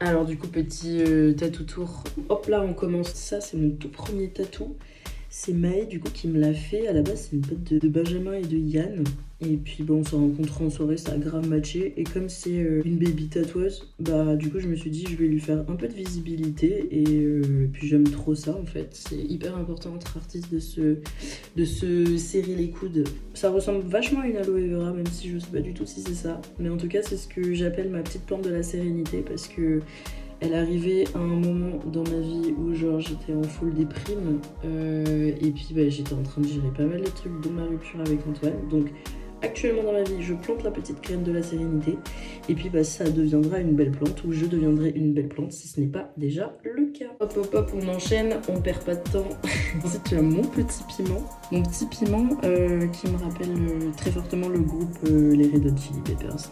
Alors du coup, petit tatou tour. Hop là, on commence. Ça, c'est mon tout premier tatou. C'est Maë du coup qui me l'a fait. À la base, c'est une pote de Benjamin et de Yann. Et puis bon, on s'est rencontrés en soirée, ça a grave matché. Et comme c'est une baby tatoueuse, bah du coup je me suis dit je vais lui faire un peu de visibilité. Et puis j'aime trop ça en fait. C'est hyper important entre artistes de se serrer les coudes. Ça ressemble vachement à une aloe vera, même si je sais pas du tout si c'est ça. Mais en tout cas, c'est ce que j'appelle ma petite plante de la sérénité parce que elle arrivait à un moment dans ma vie où genre j'étais en full déprime et puis bah, j'étais en train de gérer pas mal de trucs dont ma rupture avec Antoine. Donc actuellement dans ma vie, je plante la petite graine de la sérénité et puis bah, ça deviendra une belle plante ou je deviendrai une belle plante si ce n'est pas déjà le cas. Hop hop hop, on enchaîne, on perd pas de temps. Ensuite tu as mon petit piment. Mon petit piment qui me rappelle très fortement le groupe les Red Hot Chili Peppers.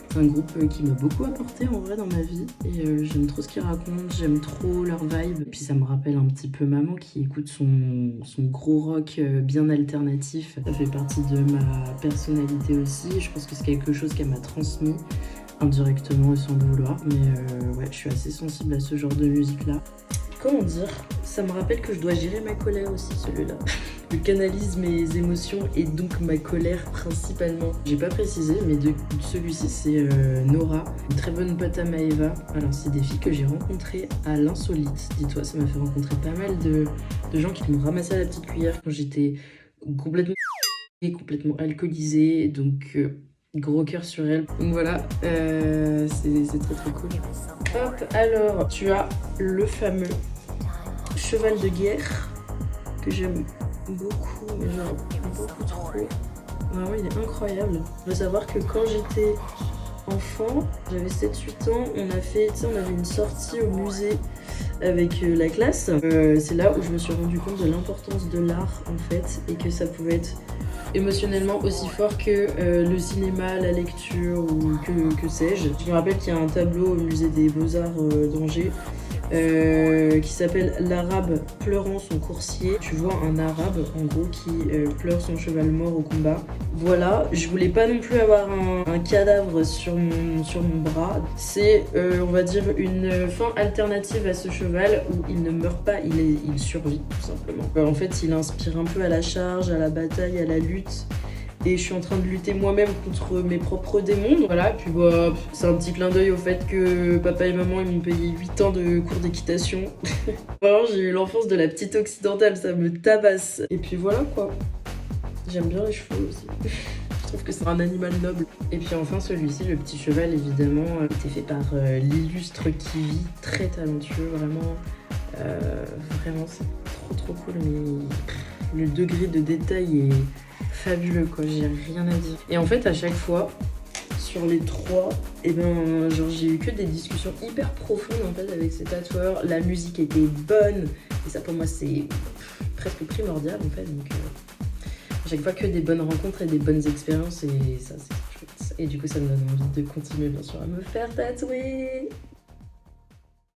C'est un groupe qui m'a beaucoup apporté en vrai dans ma vie et j'aime trop ce qu'ils racontent, j'aime trop leur vibe. Et puis ça me rappelle un petit peu maman qui écoute son gros rock bien alternatif. Ça fait partie de ma personnalité aussi, je pense que c'est quelque chose qu'elle m'a transmis indirectement et sans le vouloir. Mais ouais, je suis assez sensible à ce genre de musique là. Comment dire? Ça me rappelle que je dois gérer ma colère aussi, celui-là. Je canalise mes émotions et donc ma colère principalement. J'ai pas précisé, mais de celui-ci c'est Nora, une très bonne pote à Maëva. Alors c'est des filles que j'ai rencontrées à l'insolite. Dis-toi, ça m'a fait rencontrer pas mal de gens qui m'ont ramassé à la petite cuillère quand j'étais complètement alcoolisée. Donc gros cœur sur elle. Donc voilà, c'est très très cool. Hop, alors tu as le fameux cheval de guerre que j'aime beaucoup, mais genre beaucoup trop. Vraiment, il est incroyable. Il faut savoir que quand j'étais enfant, j'avais 7-8 ans, on avait une sortie au musée avec la classe. C'est là où je me suis rendu compte de l'importance de l'art en fait, et que ça pouvait être émotionnellement aussi fort que le cinéma, la lecture ou que sais-je. Je me rappelle qu'il y a un tableau au musée des Beaux-Arts d'Angers qui s'appelle L'Arabe pleurant son coursier. Tu vois un arabe en gros qui pleure son cheval mort au combat. Voilà, je voulais pas non plus avoir un cadavre sur mon bras. C'est on va dire une fin alternative à ce cheval où il ne meurt pas, il survit tout simplement. En fait il inspire un peu à la charge, à la bataille, à la lutte. Et je suis en train de lutter moi-même contre mes propres démons. Voilà, puis bah, c'est un petit clin d'œil au fait que papa et maman ils m'ont payé 8 ans de cours d'équitation. Vraiment, j'ai eu l'enfance de la petite occidentale, ça me tabasse. Et puis voilà quoi. J'aime bien les chevaux aussi. Je trouve que c'est un animal noble. Et puis enfin celui-ci, le petit cheval évidemment, était fait par l'illustre Kiwi, très talentueux, vraiment. Vraiment c'est trop cool, mais le degré de détail est fabuleux quoi, j'ai rien à dire. Et en fait à chaque fois sur les trois, et ben genre j'ai eu que des discussions hyper profondes en fait avec ces tatoueurs. La musique était bonne et ça pour moi c'est presque primordial en fait. Donc à chaque fois que des bonnes rencontres et des bonnes expériences et ça c'est chouette. Et du coup ça me donne envie de continuer bien sûr à me faire tatouer.